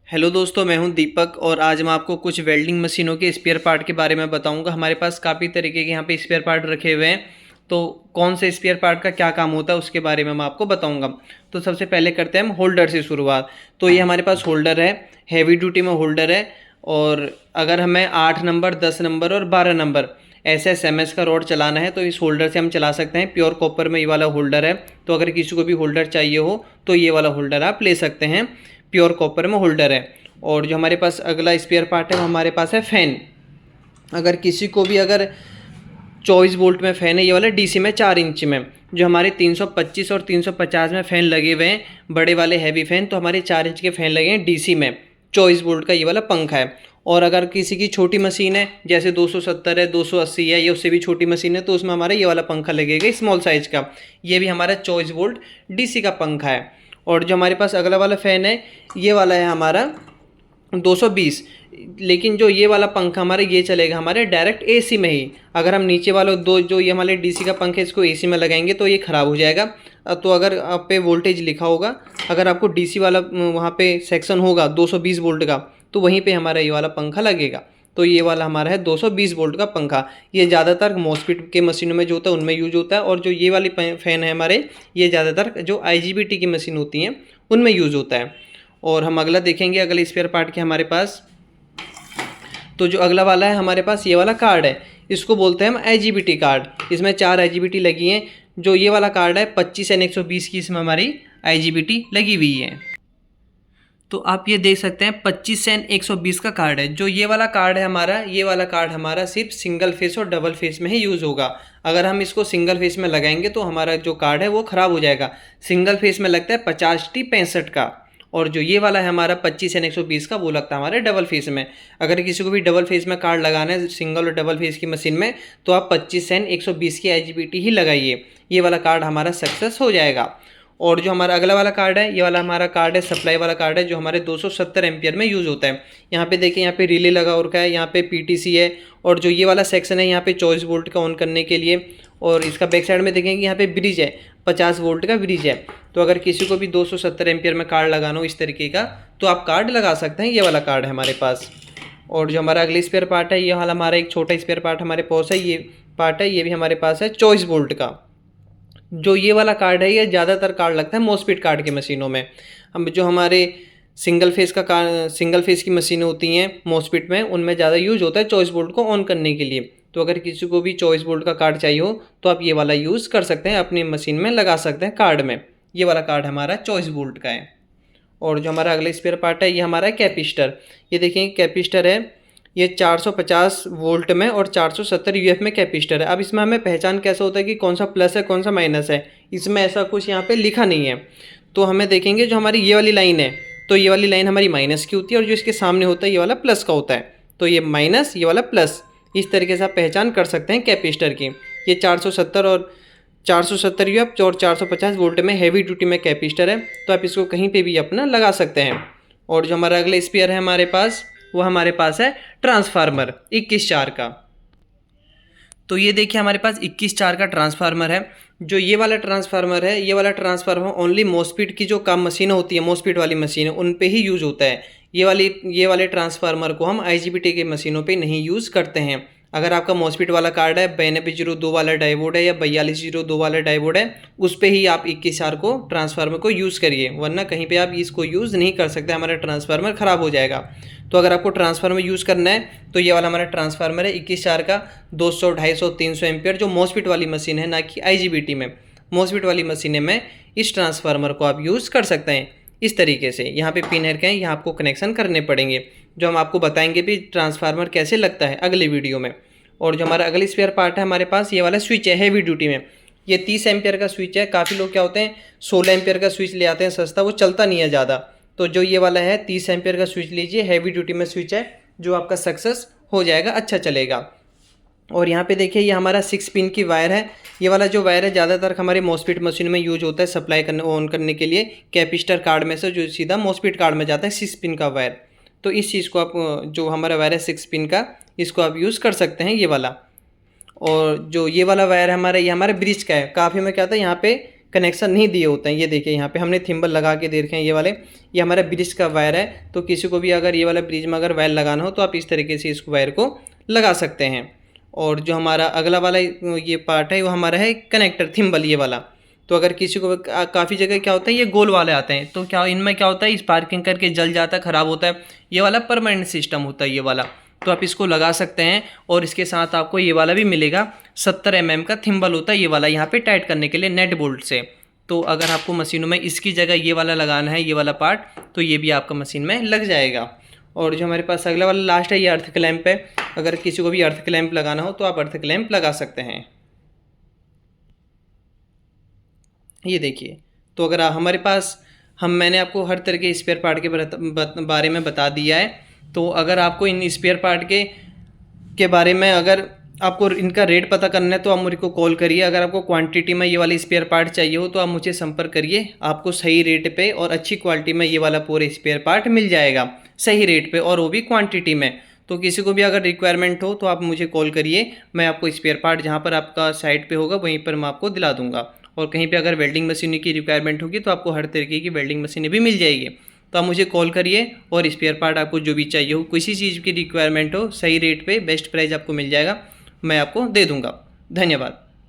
Hello दोस्तों, मैं हूं दीपक और आज मैं आपको कुछ वेल्डिंग मशीनों के स्पेयर पार्ट के बारे में बताऊंगा। हमारे पास काफ़ी तरीके के यहाँ पे स्पेयर पार्ट रखे हुए हैं, तो कौन से स्पेयर पार्ट का क्या काम होता है उसके बारे में मैं आपको बताऊंगा। तो सबसे पहले करते हैं हम होल्डर से शुरुआत। तो ये हमारे पास होल्डर है, हैवी ड्यूटी में होल्डर है। और अगर हमें 8 नंबर, 10 नंबर और 12 नंबर एसएसएमएस का रॉड चलाना है तो इस होल्डर से हम चला सकते हैं। प्योर कॉपर में ये वाला होल्डर है, तो अगर किसी को भी होल्डर चाहिए हो तो ये वाला होल्डर आप ले सकते हैं। प्योर कॉपर में होल्डर है। और जो हमारे पास अगला स्पेयर पार्ट है वो हमारे पास है फ़ैन। अगर किसी को भी अगर 24 वोल्ट में फ़ैन है, ये वाला डीसी में 4 इंच में, जो हमारे 325 और 350 में फ़ैन लगे हुए हैं बड़े वाले हैवी फ़ैन, तो हमारे 4 इंच के फ़ैन लगे हैं डीसी में। 24 वोल्ट का ये वाला पंखा है। और अगर किसी की छोटी मशीन है जैसे 270 है, 280 है या उससे भी छोटी मशीन है, तो उसमें हमारा ये वाला पंखा लगेगा स्मॉल साइज़ का। ये भी हमारा 24 वोल्ट डीसी का पंखा है। और जो हमारे पास अगला वाला फ़ैन है ये वाला है हमारा 220। लेकिन जो ये वाला पंखा हमारे ये चलेगा हमारे डायरेक्ट एसी में ही। अगर हम नीचे वाले दो जो ये हमारे डीसी का पंखा है इसको एसी में लगाएंगे तो ये ख़राब हो जाएगा। तो अगर आप पे वोल्टेज लिखा होगा, अगर आपको डीसी वाला वहाँ पे सेक्शन होगा 220 वोल्ट का, तो वहीं पे हमारा ये वाला पंखा लगेगा। तो ये वाला हमारा है 220 वोल्ट का पंखा। ये ज़्यादातर मॉस्फेट के मशीनों में जो होता है उनमें यूज होता है। और जो ये वाली फ़ैन है हमारे, ये ज़्यादातर जो आईजीबीटी की मशीन होती हैं उनमें यूज़ होता है। और हम अगला देखेंगे अगले स्पेयर पार्ट के हमारे पास। तो जो अगला वाला है हमारे पास ये वाला कार्ड है, इसको बोलते हैं हम आईजीबीटी कार्ड। इसमें 4 आईजीबीटी लगी हैं। जो ये वाला कार्ड है 25N120 की इसमें हमारी आईजीबीटी लगी हुई है। तो आप ये देख सकते हैं 25N120 का कार्ड है। जो ये वाला कार्ड है हमारा, ये वाला कार्ड हमारा सिर्फ सिंगल फेस और डबल फेस में ही यूज़ होगा। अगर हम इसको सिंगल फेस में लगाएंगे तो हमारा जो कार्ड है वो ख़राब हो जाएगा। सिंगल फेस में लगता है 50T65 का। और जो ये वाला है हमारा 25N120 का, वो लगता है हमारे डबल फेस में। अगर किसी को भी डबल फेस में कार्ड लगाना है सिंगल और डबल फेस की मशीन में, तो आप 25N120 की आईजीबीटी ही लगाइए, ये वाला कार्ड हमारा सक्सेस हो जाएगा। और जो हमारा अगला वाला कार्ड है, ये वाला हमारा कार्ड है सप्लाई वाला कार्ड है, जो हमारे 270 एम्पियर में यूज़ होता है। यहाँ पे देखिए, यहाँ पे रिले लगा रखा है, यहाँ पे पीटीसी है। और जो ये वाला सेक्शन है यहाँ पे 24 वोल्ट का ऑन करने के लिए। और इसका बैक साइड में देखेंगे यहाँ पे ब्रिज है, 50 वोल्ट का ब्रिज है। तो अगर किसी को भी 270 एम्पियर में कार्ड लगाना हो इस तरीके का, तो आप कार्ड लगा सकते हैं। ये वाला कार्ड है हमारे पास। और जो हमारा अगले स्पेयर पार्ट है, ये वाला हमारा एक छोटा स्पेयर पार्ट हमारे पास है। ये पार्ट है, ये भी हमारे पास है 24 वोल्ट का। जो ये वाला कार्ड है ये ज़्यादातर कार्ड लगता है मॉस्फेट कार्ड की मशीनों में। हम जो हमारे सिंगल फेस की मशीनें होती हैं मॉस्फेट में, उनमें ज़्यादा यूज होता है 24 वोल्ट को ऑन करने के लिए। तो अगर किसी को भी 24 वोल्ट का कार्ड चाहिए हो तो आप ये वाला यूज़ कर सकते हैं, अपनी मशीन में लगा सकते हैं कार्ड में। ये वाला कार्ड हमारा 24 वोल्ट का है। और जो हमारा अगला स्पेयर पार्ट है ये हमारा है कैपिस्टर। ये देखें कैपिस्टर है, ये 450 वोल्ट में और 470 यूएफ में कैपिस्टर है। अब इसमें हमें पहचान कैसे होता है कि कौन सा प्लस है कौन सा माइनस है, इसमें ऐसा कुछ यहाँ पे लिखा नहीं है। तो हमें देखेंगे जो हमारी ये वाली लाइन है, तो ये वाली लाइन हमारी माइनस की होती है और जो इसके सामने होता है ये वाला प्लस का होता है। तो ये माइनस, ये वाला प्लस, इस तरीके से आप पहचान कर सकते हैं कैपिस्टर की। ये 470 यूएफ और 450 वोल्ट में हैवी ड्यूटी में कैपिस्टर है, तो आप इसको कहीं पे भी अपना लगा सकते हैं। और जो हमारा अगला स्पेयर है हमारे पास, वो हमारे पास है ट्रांसफार्मर 21 4 का। तो ये देखिए हमारे पास 21 4 का ट्रांसफार्मर है। जो ये वाला ट्रांसफार्मर है, ये वाला ट्रांसफार्मर ओनली मॉस्फेट की जो काम मशीन होती है, मॉस्फेट वाली मशीन है, उन पे ही यूज़ होता है। ये वाले ट्रांसफार्मर को हम आईजीबीटी की मशीनों पे नहीं यूज़ करते हैं। अगर आपका मॉस्फेट वाला कार्ड है, 9202 वाला डायोड है या 4202 वाला डायोड है, उस पे ही आप 21 4 को ट्रांसफार्मर को यूज़ करिए, वरना कहीं पे आप इसको यूज़ नहीं कर सकते, हमारा ट्रांसफार्मर ख़राब हो जाएगा। तो अगर आपको ट्रांसफार्मर यूज़ करना है तो ये वाला हमारा ट्रांसफार्मर है 21 4 का, 200, 250, 300 एम्पियर, जो मॉस्फेट वाली मशीन है, ना कि आईजीबीटी में। मॉस्फेट वाली मशीनें में इस ट्रांसफार्मर को आप यूज़ कर सकते हैं इस तरीके से। यहाँ पे पिन के हैं, यहाँ आपको कनेक्शन करने पड़ेंगे, जो हम आपको बताएंगे भी ट्रांसफार्मर कैसे लगता है अगले वीडियो में। और जो हमारा अगले स्पेयर पार्ट है हमारे पास, ये वाला स्विच है हैवी ड्यूटी में। ये 30 एम्पियर का स्विच है। काफ़ी लोग क्या होते हैं 16 एम्पियर का स्विच ले आते हैं सस्ता, वो चलता नहीं है ज़्यादा। तो जो ये वाला है 30 एम्पियर का स्विच लीजिए, हैवी ड्यूटी में स्विच है, जो आपका सक्सेस हो जाएगा, अच्छा चलेगा। और यहाँ पे देखिए ये हमारा 6 पिन की वायर है। ये वाला जो वायर है ज़्यादातर हमारे मॉस्फेट मशीन में यूज होता है सप्लाई करने ऑन करने के लिए, कैपिस्टर कार्ड में से जो सीधा मॉस्फेट कार्ड में जाता है 6 पिन का वायर। तो इस चीज़ को आप, जो हमारा वायर है 6 पिन का, इसको आप यूज़ कर सकते हैं ये वाला। और जो ये वाला वायर है हमारा, ये हमारे ब्रिज का है। काफ़ी में क्या होता है यहाँ पे कनेक्शन नहीं दिए होते हैं। ये देखिए यहाँ पे हमने थिम्बल लगा के दे रखे हैं ये वाले, ये हमारा ब्रिज का वायर है। तो किसी को भी अगर ये वाला ब्रिज में अगर वायर लगाना हो तो आप इस तरीके से इस वायर को लगा सकते हैं। और जो हमारा अगला वाला ये पार्ट है वो हमारा है कनेक्टर थिम्बल ये वाला। तो अगर किसी को काफ़ी जगह क्या होता है ये गोल वाले आते हैं, तो क्या इनमें क्या होता है स्पार्किंग करके जल जाता है, ख़राब होता है। ये वाला परमानेंट सिस्टम होता है ये वाला, तो आप इसको लगा सकते हैं। और इसके साथ आपको ये वाला भी मिलेगा, 70 mm का थिम्बल होता है ये वाला, यहाँ पे टाइट करने के लिए नेट बोल्ट से। तो अगर आपको मशीनों में इसकी जगह ये वाला लगाना है, ये वाला पार्ट, तो ये भी आपका मशीन में लग जाएगा। और जो हमारे पास अगला वाला लास्ट है ये अर्थ क्लैंप है। अगर किसी को भी अर्थ क्लैंप लगाना हो तो आप अर्थ क्लैंप लगा सकते हैं। ये देखिए, तो अगर हमारे पास मैंने आपको हर तरह के स्पेयर पार्ट के बारे में बता दिया है। तो अगर आपको इन स्पेयर पार्ट के बारे में अगर आपको इनका रेट पता करना है तो आप मुझे को कॉल करिए। अगर आपको क्वांटिटी में ये वाले स्पेयर पार्ट चाहिए हो तो आप मुझे संपर्क करिए, आपको सही रेट पे और अच्छी क्वालिटी में ये वाला पूरे स्पेयर पार्ट मिल जाएगा, सही रेट पे और वो भी क्वांटिटी में। तो किसी को भी अगर रिक्वायरमेंट हो तो आप मुझे कॉल करिए, मैं आपको स्पेयर पार्ट जहाँ पर आपका साइट पे होगा वहीं पर मैं आपको दिला दूँगा। और कहीं पे अगर वेल्डिंग मशीन की रिक्वायरमेंट होगी तो आपको हर तरीके की वेल्डिंग मशीनें भी मिल जाएगी। तो आप मुझे कॉल करिए और स्पेयर पार्ट आपको जो भी चाहिए हो, किसी चीज़ की रिक्वायरमेंट हो, सही रेट पे बेस्ट प्राइस आपको मिल जाएगा, मैं आपको दे दूँगा। धन्यवाद।